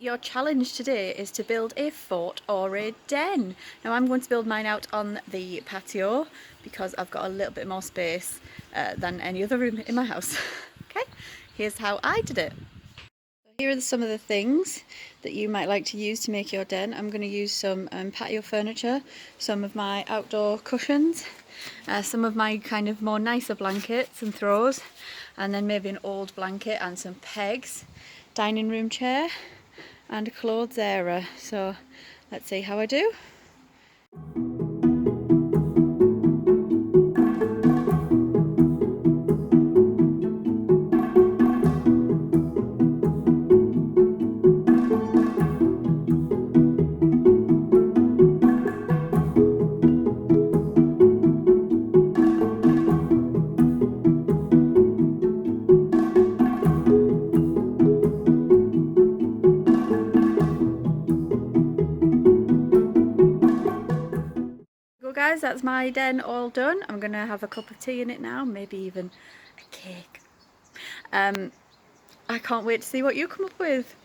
Your challenge today is to build a fort or a den. Now I'm going to build mine out on the patio because I've got a little bit more space than any other room in my house. Okay, here's how I did it. Here are some of the things that you might like to use to make your den. I'm going to use some patio furniture, some of my outdoor cushions, some of my kind of more nicer blankets and throws, and then maybe an old blanket and some pegs, dining room chair, and a clothes area. So let's see how I do. Well guys, that's my den all done. I'm gonna have a cup of tea in it now, maybe even a cake. I can't wait to see what you come up with.